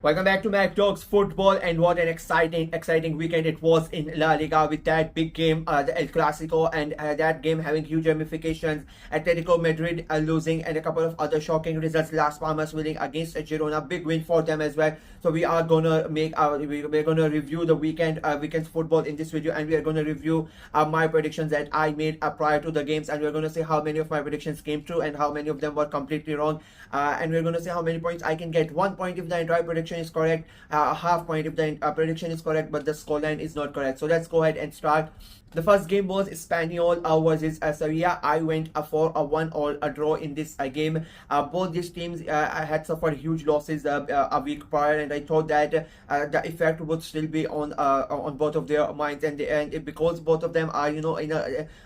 Welcome back to Mac Talks Football, and what an exciting weekend it was in La Liga with that big game, the El Clasico, and that game having huge ramifications. Atletico Madrid losing, and a couple of other shocking results. Las Palmas winning against Girona, big win for them as well. So we are gonna we're gonna review the weekend's football in this video, and we are gonna review my predictions that I made prior to the games, and we're gonna see how many of my predictions came true and how many of them were completely wrong. And we're gonna see how many points I can get. 1 point if the entire prediction is correct, a half point if the prediction is correct but the scoreline is not correct. So let's go ahead and start. The first game was Espanyol versus Sevilla. I went for a 1-1 draw in this game. Both these teams had suffered huge losses a week prior, and I thought that the effect would still be on both of their minds, and because both of them are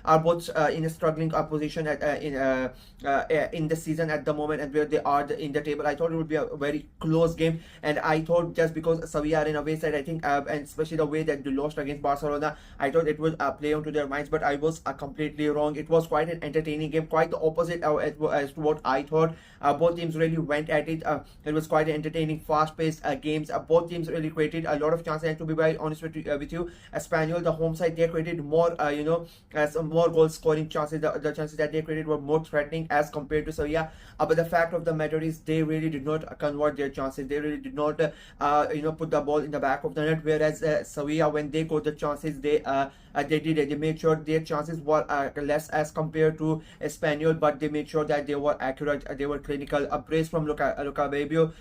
are both in a struggling position in the season at the moment, and where they are in the table. I thought it would be a very close game, and I thought just because Sevilla are in a way side, I think, and especially the way that they lost against Barcelona, I thought it would play onto their minds, but I was completely wrong. It was quite an entertaining game, quite the opposite as to what I thought. Both teams really went at it. It was quite an entertaining, fast-paced games. Both teams really created a lot of chances, and to be very honest with you, Espanyol, the home side, they created more, some more goal-scoring chances. The chances that they created were more threatening as compared to Sevilla. But the fact of the matter is, they really did not convert their chances. They really did not, put the ball in the back of the net. Whereas Sevilla, when they got the chances, they made sure their chances were less as compared to Espanyol, but they made sure that they were accurate, they were clinical. A brace from Luca Babbio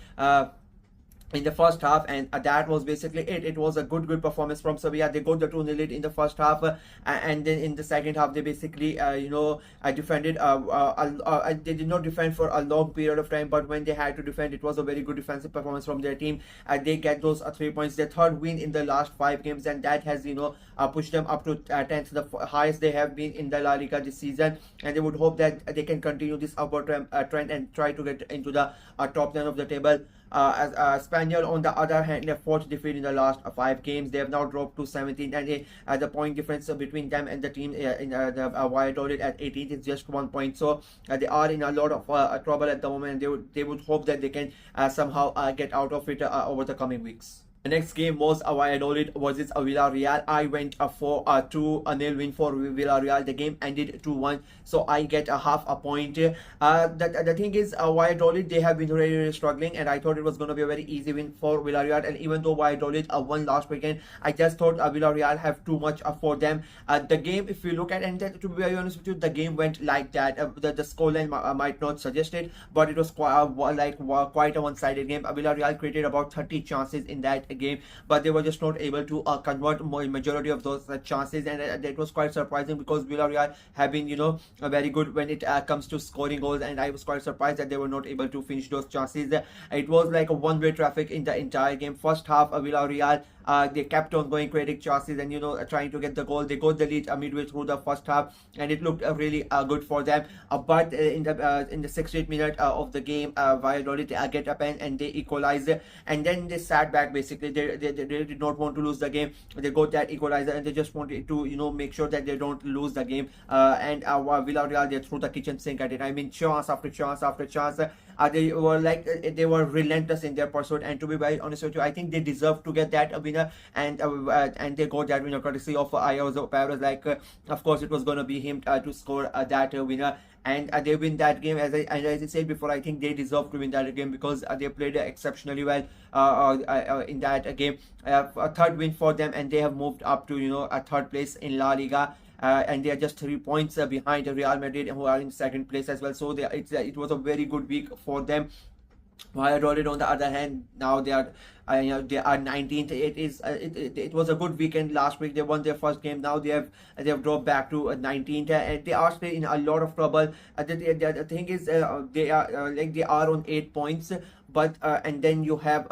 in the first half, and that was basically it. It was a good performance from Sevilla. They got the 2-0 lead in the first half, and then in the second half they basically defended. They did not defend for a long period of time, but when they had to defend, it was a very good defensive performance from their team. They get those 3 points, their third win in the last 5 games, and that has pushed them up to 10th, the highest they have been in the La Liga this season. And they would hope that they can continue this upward trend and try to get into the top 10 of the table. Espanyol, on the other hand, their fourth defeat in the last 5 games. They have now dropped to 17th, and the point difference between them and the team in the Valladolid at 18th is just 1 point. So they are in a lot of trouble at the moment, and they would hope that they can somehow get out of it over the coming weeks. The next game was Valladolid versus Villarreal. I went for a 2-0 win for Villarreal. The game ended 2-1, so I get a half a point. The thing is, Valladolid, they have been really struggling, and I thought it was going to be a very easy win for Villarreal. And even though Valladolid won last weekend, I just thought Villarreal have too much for them. The game, if you look at, and to be very honest with you, the game went like that. The scoreline might not suggest it, but it was quite a one-sided game. Villarreal created about 30 chances in that game, but they were just not able to convert majority of those chances, and that was quite surprising because Villarreal have been very good when it comes to scoring goals, and I was quite surprised that they were not able to finish those chances. It was like a one-way traffic in the entire game. First half, Villarreal, they kept on going, creating chances and trying to get the goal. They got the lead midway through the first half, and it looked really good for them. But in the 60th minute of the game, Valladolid get a pen and they equalized, and then they sat back. Basically, they did not want to lose the game. They got that equalizer, and they just wanted to make sure that they don't lose the game. And Villarreal, they threw the kitchen sink at it. I mean, chance after chance after chance. They were relentless in their pursuit, and to be very honest with you, I think they deserve to get that winner, and they got that winner courtesy of Ayozo Paris. Of course, it was going to be him to score that winner, and they win that game. As I said before, I think they deserve to win that game because they played exceptionally well in that game. A third win for them, and they have moved up to a third place in La Liga. And they are just 3 points behind Real Madrid, who are in second place as well. So it was a very good week for them. Valladolid, on the other hand, now they are 19th. It was a good weekend last week. They won their first game. Now they have dropped back to 19th, and they are still in a lot of trouble. The thing is, they are on 8 points, but and then you have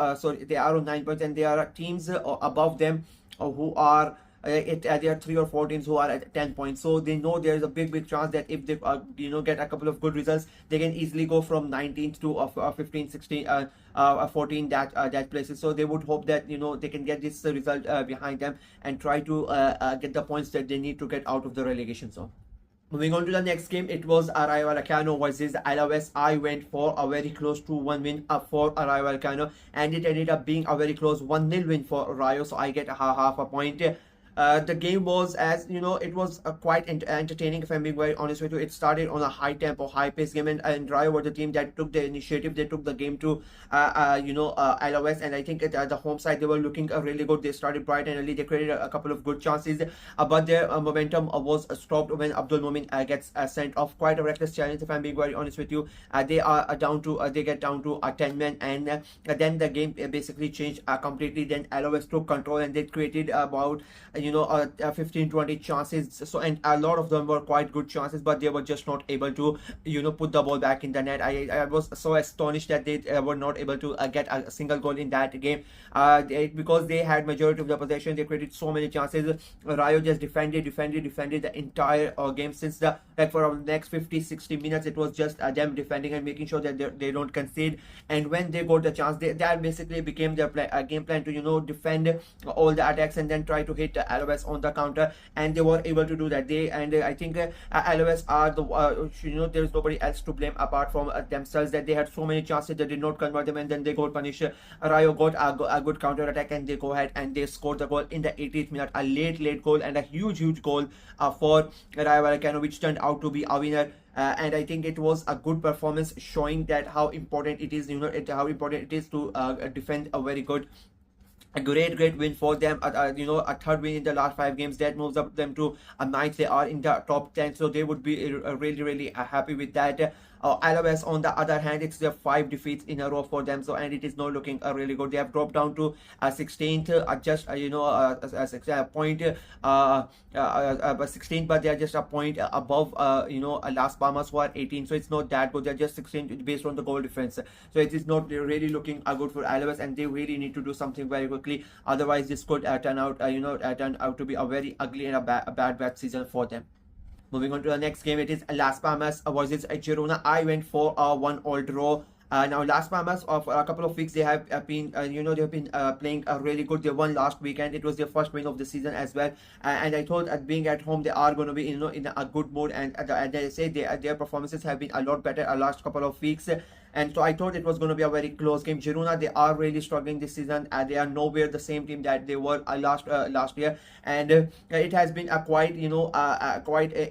they are on 9 points, and there are teams above them who are. There are 3 or 4 teams who are at 10 points, so they know there is a big chance that if they get a couple of good results, they can easily go from 19th to 15, 16, 14 that places. So they would hope that they can get this result behind them and try to get the points that they need to get out of the relegation zone. Moving on to the next game, it was Rayo Vallecano versus Alaves. I went for a very close 2-1 win for Rayo Vallecano, and it ended up being a very close 1-0 win for Rayo, so I get a half a point. The game was, as you know, it was quite entertaining, if I'm being very honest with you. It started on a high tempo, high pace game, and Rayo were the team that took the initiative. They took the game to Alaves, and I think at the home side they were looking really good. They started bright and early. They created a couple of good chances, but their momentum was stopped when Abdul Momin gets sent off. Quite a reckless challenge, if I'm being very honest with you. They are down to they get down to 10 men, and then the game basically changed completely. Then Alaves took control, and they created about 15-20 chances, so, and a lot of them were quite good chances, but they were just not able to put the ball back in the net. I was so astonished that they were not able to get a single goal in that game, because they had majority of the possession. They created so many chances. Rayo just defended the entire game, since the for the next 50-60 minutes it was just them defending and making sure that they don't concede. And when they got the chance, that basically became their game plan to defend all the attacks and then try to hit Alaves on the counter, and they were able to do that. I think Alaves are the there is nobody else to blame apart from themselves, that they had so many chances, they did not convert them, and then they got punished. Rayo got a good counter attack, and they go ahead and they scored the goal in the 80th minute, a late goal, and a huge goal for Rayo Vallecano, which turned out to be a winner. And I think it was a good performance, showing that how important it is, how important it is to defend a very good. A great win for them. A third win in the last 5 games that moves up them to a ninth. They are in the top 10, so they would be really happy with that. Alaves, on the other hand, it's their 5 defeats in a row for them, so, and it is not looking really good. They have dropped down to 16th, just a point 16th, but they are just a point above Las Palmas, who are 18, so it's not that good. They're just 16th based on the goal difference, so it is not really looking good for Alaves, and they really need to do something very quickly, otherwise this could turn out to be a very ugly and a bad season for them. Moving on to the next game, it is Las Palmas versus Girona. I went for a 1-all draw. Now Las Palmas, for a couple of weeks, they have been playing really good. They won last weekend. It was their first win of the season as well, and I thought being at home they are going to be in a good mood, and they say their performances have been a lot better last couple of weeks. And so I thought it was going to be a very close game. Girona, they are really struggling this season. They are nowhere the same team that they were last year, and it has been a quite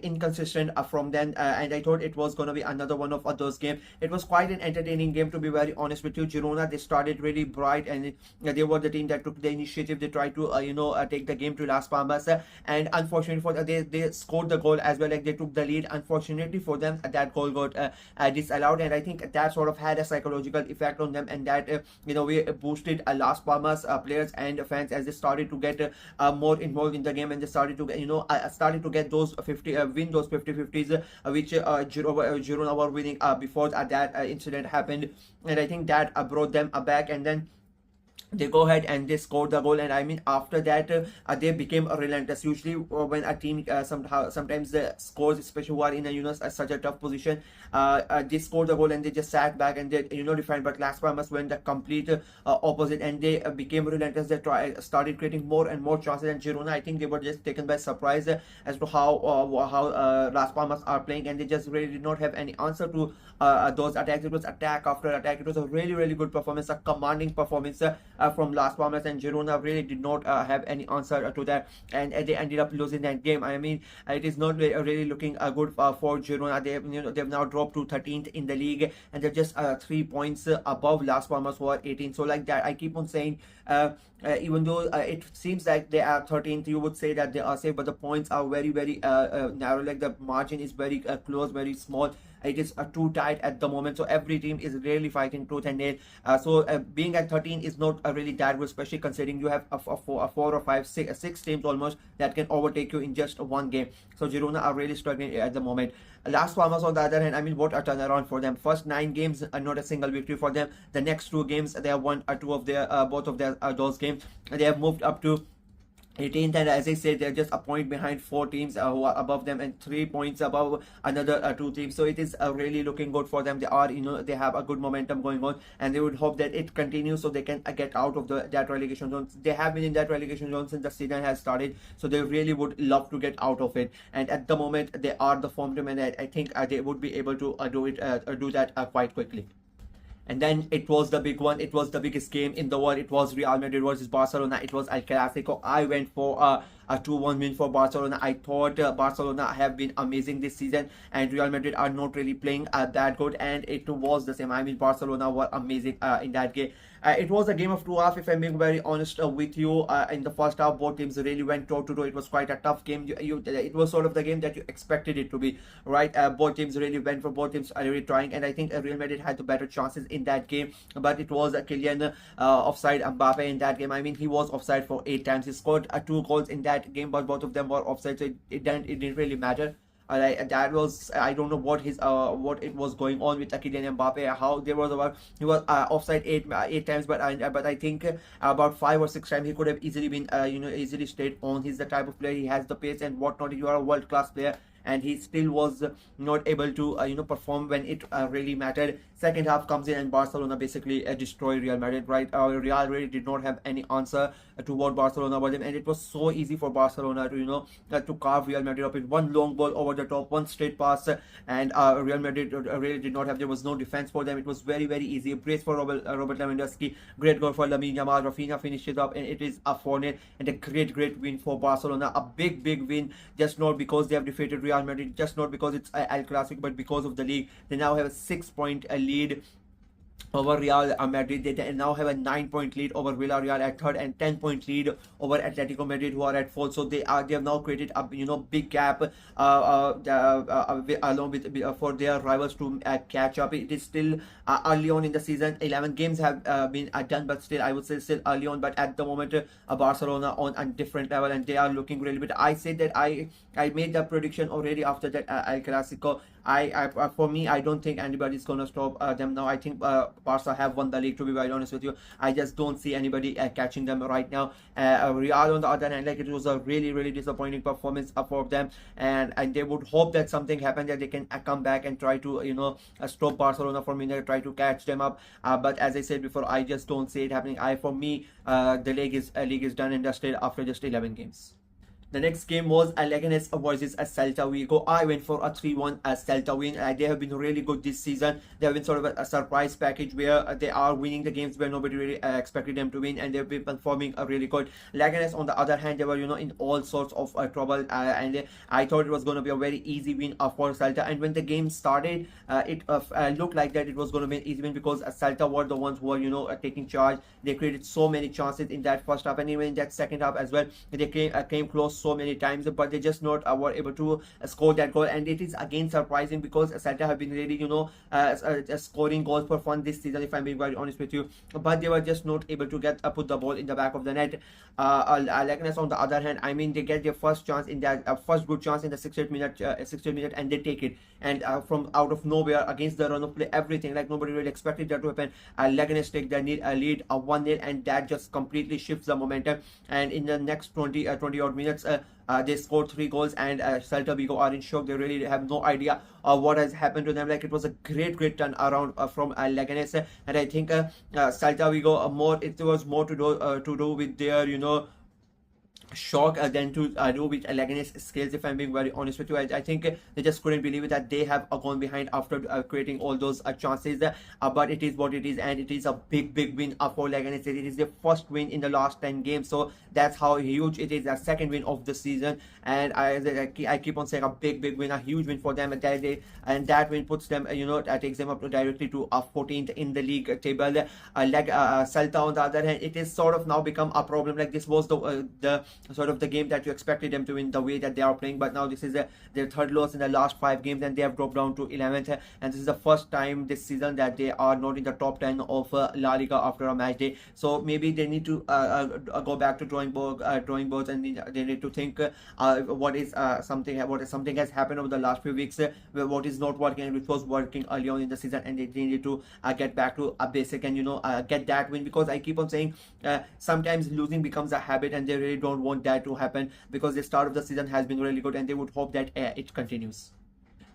inconsistent from them. And I thought it was going to be another one of those games. It was quite an entertaining game, to be very honest with you. Girona, they started really bright, and they were the team that took the initiative. They tried to take the game to Las Palmas, and unfortunately for them, they scored the goal as well. Like, they took the lead. Unfortunately for them, that goal got disallowed, and I think that sort of had a psychological effect on them, and that we boosted Las Palmas players and fans as they started to get more involved in the game, and they started to get started to get those win those 50-50s, which Girona were winning before that incident happened, and I think that brought them back, and then they go ahead and they score the goal. And I mean, after that they became relentless. Usually when a team sometimes the scores, especially who are in such a tough position, they scored the goal and they just sat back and they defined. But Las Palmas went the complete opposite, and they became relentless. They started creating more and more chances, and Girona, I think they were just taken by surprise as to how Las Palmas are playing, and they just really did not have any answer to those attacks. It was attack after attack. It was a really good performance, a commanding performance from Las Palmas, and Girona really did not have any answer to that, and they ended up losing that game. I mean, it is not really looking good for Girona. They've now dropped to 13th in the league, and they're just 3 points above Las Palmas, who are 18. So like that, I keep on saying, even though it seems like they are 13th, you would say that they are safe, but the points are very narrow. Like, the margin is very close, very small. It is too tight at the moment, so every team is really fighting tooth and nail. So being at 13 is not really that good, especially considering you have a 4 or 5, 6 teams almost that can overtake you in just one game. So Girona are really struggling at the moment. Las Palmas, on the other hand, I mean, what a turnaround for them. First 9 games, not a single victory for them. The next 2 games, they have won both of those games. They have moved up to 18th, and as I said, they're just a point behind four teams who are above them, and 3 points above another two teams. So it is really looking good for them. They are, they have a good momentum going on, and they would hope that it continues so they can get out of that relegation zone. They have been in that relegation zone since the season has started, so they really would love to get out of it. And at the moment, they are the form team, and I think they would be able to do that quite quickly. And then it was the big one. It was the biggest game in the world. It was Real Madrid versus Barcelona. It was El Clasico. I went for a 2-1 win for Barcelona. I thought Barcelona have been amazing this season, and Real Madrid are not really playing that good, and it was the same. I mean, Barcelona were amazing in that game. It was a game of two halves, if I'm being very honest with you. In the first half, both teams really went toe to toe. It was quite a tough game. It was sort of the game that you expected it to be, right? Both teams really went for, both teams are really trying, and I think Real Madrid had the better chances in that game. But it was Kylian offside Mbappe in that game. I mean, he was offside for 8 times. He scored 2 goals in that game, but both of them were offside, so it didn't really matter. That was, I don't know what it was going on with Kylian Mbappe. How there was about, he was offside eight times, but I think about 5 or 6 times he could have easily been easily stayed on. He's the type of player, he has the pace and whatnot. You are a world class player, and he still was not able to perform when it really mattered. Second half comes in and Barcelona basically destroyed Real Madrid, right? Real really did not have any answer to what Barcelona was, and it was so easy for Barcelona to to carve Real Madrid up in one long ball over the top, one straight pass, and Real Madrid really did not have, there was no defense for them. It was very, very easy. A brace for Robert Lewandowski, great goal for Lamine Yamal. Rafinha finished it up, and it is a 4-0 and a great win for Barcelona. A big win, just not because they have defeated Real Madrid, just not because it's El Clasico, but because of the league. They now have a 6-point lead over Real Madrid. They now have a 9-point lead over Villarreal at third, and 10-point lead over Atletico Madrid, who are at fourth. So they have now created a big gap along with for their rivals to catch up. It is still early on in the season. 11 games have been done, but still I would say still early on. But at the moment, Barcelona on a different level, and they are looking really good. I said that I made the prediction already after that El Clasico. For me, I don't think anybody's gonna stop them now. I think Barca have won the league, to be very honest with you. I just don't see anybody catching them right now. Real, on the other hand, like, it was a really disappointing performance for them, and they would hope that something happened, that they can come back and try to stop Barcelona from try to catch them up. But as I said before, I just don't see it happening. For me, the league is done and dusted after just 11 games. The next game was Leganes versus Celta Vigo. I went for a 3-1 Celta win. They have been really good this season. They have been sort of a surprise package where they are winning the games where nobody really expected them to win, and they've been performing really good. Leganes, on the other hand, they were in all sorts of trouble, and I thought it was going to be a very easy win for Celta. And when the game started, it looked like that it was going to be an easy win, because Celta were the ones who were taking charge. They created so many chances in that first half, and even in that second half as well. They came close so many times, but they just not were able to score that goal. And it is again surprising, because Celta have been really scoring goals for fun this season, if I'm being very honest with you, but they were just not able to get put the ball in the back of the net. Leganes, on the other hand, I mean, they get their first chance in that first good chance in the 68th minute, and they take it, and from out of nowhere, against the run of play, everything, like, nobody really expected that to happen. Leganes take the lead 1-0, and that just completely shifts the momentum. And in the next 20 odd minutes, they scored 3 goals, and Celta Vigo are in shock. They really have no idea what has happened to them. Like, it was a great turn around from Leganes, and I think Celta Vigo it was more to do with their shock than to do with Leganes skills, if I'm being very honest with you. I think they just couldn't believe it that they have gone behind after creating all those chances, but it is what it is, and it is a big win for Leganes. It is their first win in the last 10 games, so that's how huge it is. A second win of the season, and I keep on saying a big win, a huge win for them, and that win puts them takes them up to directly to 14th in the league table. Celta, on the other hand, it is sort of now become a problem. Like, this was the sort of the game that you expected them to win, the way that they are playing, but now this is their third loss in the last 5 games, and they have dropped down to 11th, and this is the first time this season that they are not in the top 10 of La Liga after a match day. So maybe they need to go back to drawing boards, and they need to think something has happened over the last few weeks, what is not working and which was working early on in the season, and they need to get back to a basic and get that win, because I keep on saying sometimes losing becomes a habit, and they really don't don't want that to happen, because the start of the season has been really good and they would hope that it continues.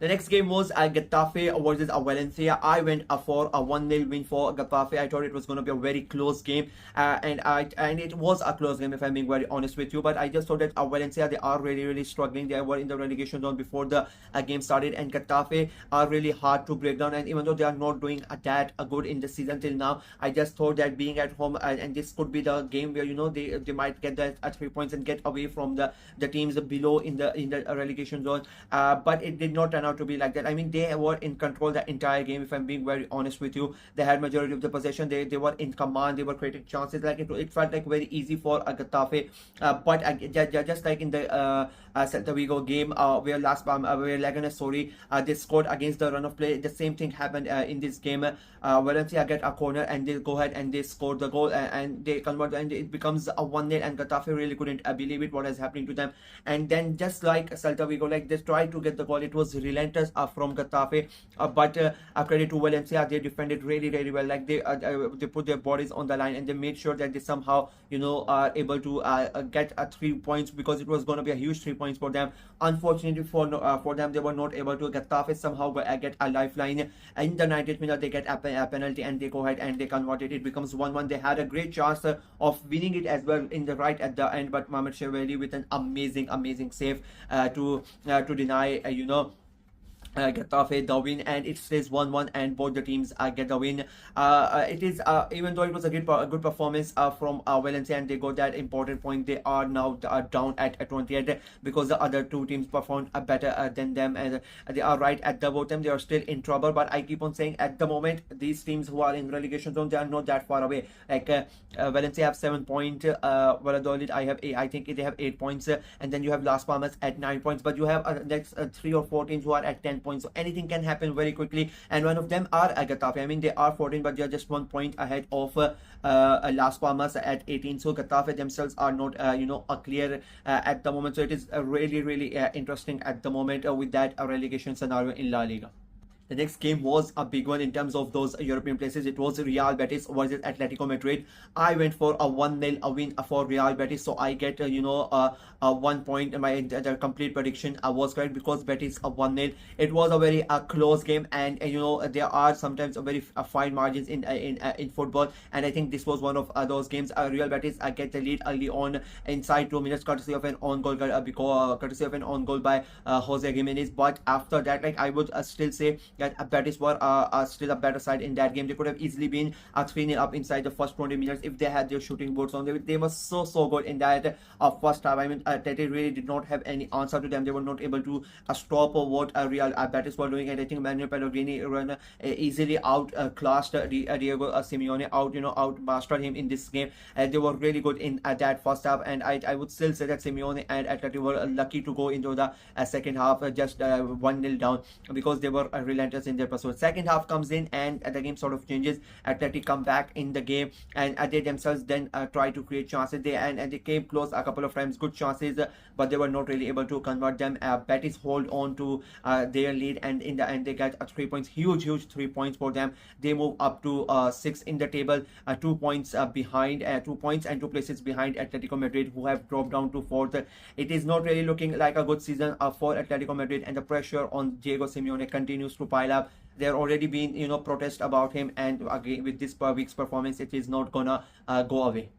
The next game was Getafe versus Valencia. I went for a 1-0 win for Getafe. I thought it was going to be a very close game, and it was a close game if I'm being very honest with you. But I just thought that Valencia, they are really struggling. They were in the relegation zone before the game started, and Getafe are really hard to break down. And even though they are not doing that good in the season till now, I just thought that being at home, and this could be the game where they might get the 3 points and get away from the teams below in the relegation zone. But it did not turn out to be like that. I mean, they were in control the entire game, if I'm being very honest with you. They had majority of the possession. They were in command. They were creating chances. Like it felt like very easy for Getafe. But just like in the Celta Vigo game, where Leganes, they scored against the run of play. The same thing happened in this game. Valencia get a corner and they go ahead and they score the goal, and they convert, and it becomes a 1-0, and Getafe really couldn't believe it what is happening to them. And then just like Celta Vigo, like they tried to get the goal. It was relentless from Getafe, but credit to Valencia, they defended really well. Like they put their bodies on the line and they made sure that they somehow are able to get 3 points, because it was going to be a huge 3 points for them. Unfortunately for them, they were not able to. Getafe somehow get a lifeline. In the 90th minute, they get a penalty and they go ahead and they convert it. It becomes 1-1. They had a great chance of winning it as well in the right at the end, but Mohamed Chevali with an amazing save to deny Getafe the win, and it stays 1-1 and both the teams get the win. It is even though it was a good performance from Valencia and they got that important point, they are now down at 28, because the other two teams performed better than them, and they are right at the bottom. They are still in trouble, but I keep on saying at the moment these teams who are in relegation zone, they are not that far away. Like Valencia have 7 points, Valladolid I think they have 8 points, and then you have Las Palmas at 9 points, but you have next 3 or 4 teams who are at 10 points, so anything can happen very quickly, and one of them are Getafe. I mean, they are 14, but they are just 1 point ahead of Las Palmas at 18. So Getafe themselves are not clear at the moment. So it is really interesting at the moment with that relegation scenario in La Liga. The next game was a big one in terms of those European places. It was Real Betis versus Atletico Madrid. I went for a 1-0 win for Real Betis, so I get 1 point. My complete prediction was correct, because Betis 1-0. It was a very close game, and there are sometimes very fine margins in football, and I think this was one of those games. Real Betis get the lead early on inside 2 minutes, courtesy of an own goal by Jose Gimenez. But after that, like I would still say that Betis were still a better side in that game. They could have easily been 3-0 up inside the first 20 minutes if they had their shooting boots on. They were so good in that first half. I mean, Tete really did not have any answer to them. They were not able to stop what Real Betis were doing, and I think Manuel Pellegrini easily outclassed Diego Simeone, outmastered him in this game. They were really good in that first half, and I would still say that Simeone and Atleti were lucky to go into the second half just 1-0 down, because they were relentless in their pursuit. Second half comes in and the game sort of changes. Atleti come back in the game, and they themselves then try to create chances. They came close a couple of times, good chances, but they were not really able to convert them. Betis hold on to their lead, and in the end they get 3 points, huge 3 points for them. They move up to 6 in the table, 2 points behind, 2 points and 2 places behind Atletico Madrid, who have dropped down to 4th. It is not really looking like a good season for Atletico Madrid, and the pressure on Diego Simeone continues to pile up. There already been protest about him, and again with this week's performance, it is not gonna go away.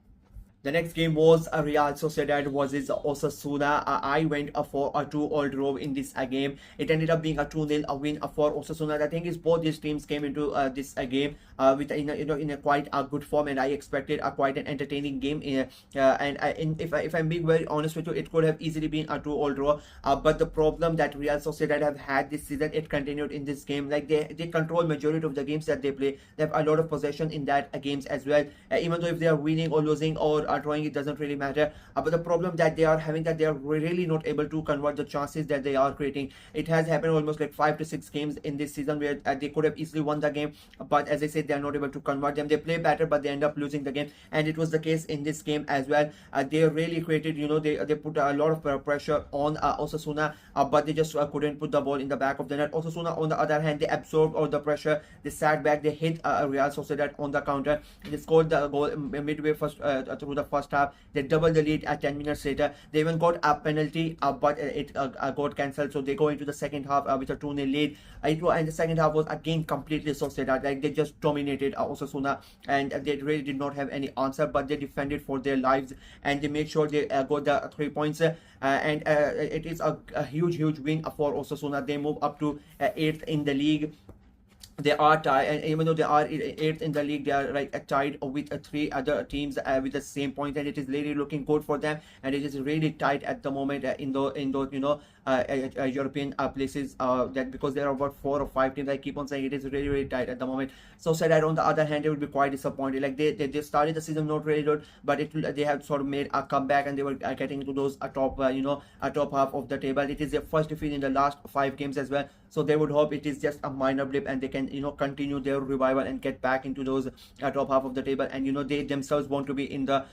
The next game was Real Sociedad versus Osasuna. I went for a 2-all draw in this game. It ended up being a 2-0 win for Osasuna. The thing is, both these teams came into this game with in a quite a good form, and I expected quite an entertaining game. If I'm being very honest with you, it could have easily been a 2-all draw. But the problem that Real Sociedad have had this season, it continued in this game. Like they control majority of the games that they play. They have a lot of possession in that games as well. Even though if they are winning or losing or drawing, it doesn't really matter. But the problem that they are having, that they are really not able to convert the chances that they are creating. It has happened almost like 5 to 6 games in this season where they could have easily won the game, but as I said, they are not able to convert them. They play better, but they end up losing the game, and it was the case in this game as well. They really created, they put a lot of pressure on Osasuna, but they just couldn't put the ball in the back of the net. Osasuna, on the other hand, they absorbed all the pressure. They sat back, they hit Real Sociedad on the counter. They scored the goal midway through the the first half. They doubled the lead at 10 minutes later. They even got a penalty, but it got cancelled. So they go into the second half with a 2-0 lead. And the second half was again completely Sociedad. Like they just dominated Osasuna, and they really did not have any answer, but they defended for their lives and they made sure they got the 3 points. And it is a huge win for Osasuna. They move up to 8th in the league. They are tied, and even though they are 8th in the league, they are like tied with 3 other teams with the same point, and it is really looking good for them. And it is really tight at the moment in those European places. That because there are about 4 or 5 teams. I keep on saying it is really tight at the moment. So Sociedad, on the other hand, they would be quite disappointed. Like they started the season not really good, but they have sort of made a comeback and they were getting into those top top half of the table. It is their first defeat in the last 5 games as well. So they would hope it is just a minor blip and they can continue their revival and get back into those top half of the table. And they themselves want to be in the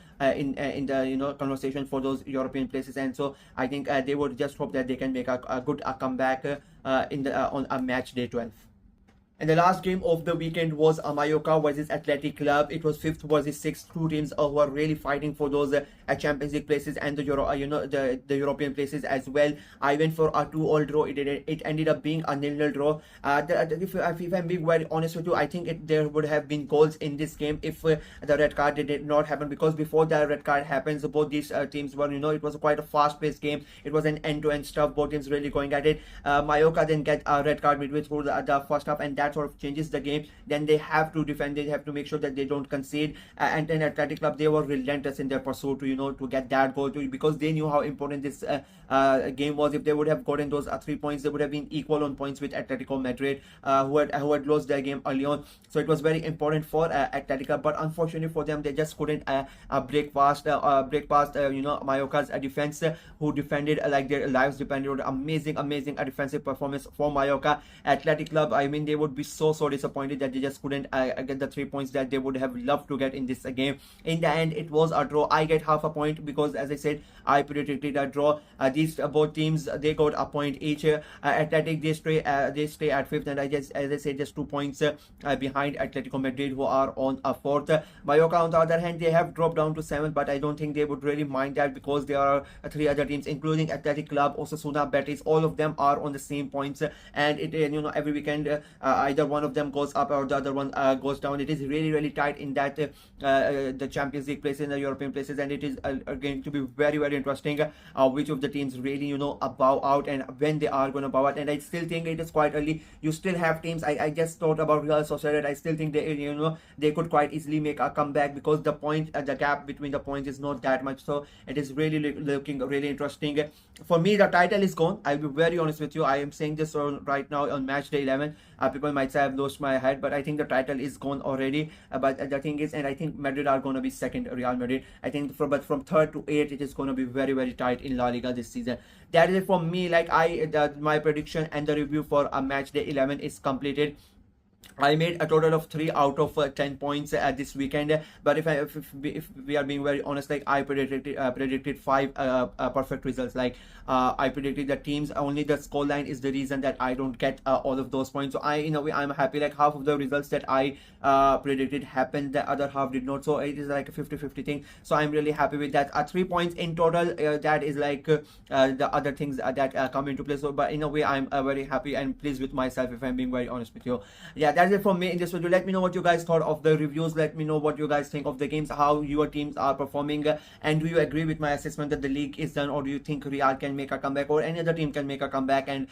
conversation for those European places. And so I think they would just hope that they can make a good comeback on a match day 12. And the last game of the weekend was Mallorca versus Athletic Club. It was 5th versus 6th, 2 teams who are really fighting for those Champions League places and the the European places as well. I went for a 2-2 draw. It ended up being a 0-0 draw. If I'm being very honest with you, I think there would have been goals in this game if the red card did not happen, because before the red card happens, both these teams were it was quite a fast-paced game. It was an end-to-end stuff. Both teams really going at it. Mallorca then get a red card midway through the first half, and that sort of changes the game. Then they have to defend. They have to make sure that they don't concede. And then Athletic Club, they were relentless in their pursuit to get that goal because they knew how important this game was. If they would have gotten those 3 points, they would have been equal on points with Atletico Madrid, who had lost their game early on. So it was very important for Athletic Club, but unfortunately for them, they just couldn't break past Mallorca's defense, who defended like their lives depended on. Amazing defensive performance for Mallorca. Athletic Club, I mean, they would be so disappointed that they just couldn't get the 3 points that they would have loved to get in this game. In the end, it was a draw. I get half a point because, as I said, I predicted a draw. These both teams, they got a point each. Athletic, they stay at 5th, and as I said, just 2 points behind Atletico Madrid, who are on 4th. Mallorca, on the other hand, they have dropped down to 7th, but I don't think they would really mind that because there are 3 other teams, including Athletic Club, Osasuna, Betis. All of them are on the same points, and it every weekend either one of them goes up or the other one goes down. It is really tight in that the Champions League places and the European places, and it is going to be very interesting which of the teams really bow out and when they are going to bow out. And I still think it is quite early. You still have teams. I just thought about Real Sociedad. I still think they could quite easily make a comeback because the gap between the points is not that much. So it is really looking really interesting. For me, the title is gone. I'll be very honest with you. I am saying this right now on match day 11. People might say I've lost my head, but I think the title is gone already. But the thing is, and I think Madrid are going to be second, Real Madrid. I think from 3rd to 8th, it is going to be very tight in La Liga this season. That is it for me. Like my prediction and the review for a match day 11 is completed. I made a total of 3 out of 10 points at this weekend. But if we are being very honest, like I predicted 5 perfect results. Like I predicted the teams. Only the scoreline is the reason that I don't get all of those points. So I'm happy. Like half of the results that I predicted happened, the other half did not. So it is like a 50-50 thing. So I'm really happy with that. 3 points in total. That is like the other things that come into play. So, but in a way, I'm very happy and pleased with myself. If I'm being very honest with you, yeah, that's it from me in this video. Let me know what you guys thought of the reviews. Let me know what you guys think of the games, how your teams are performing, and do you agree with my assessment that the league is done, or do you think Real can make a comeback, or any other team can make a comeback, and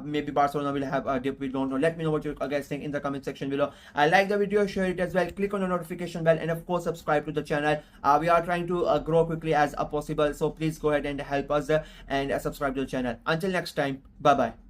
maybe Barcelona will have a dip? We don't know. Let me know what you guys think in the comment section below. I like the video, share it as well, click on the notification bell, and of course subscribe to the channel. We are trying to grow quickly as possible, so please go ahead and help us and subscribe to the channel. Until next time, bye bye.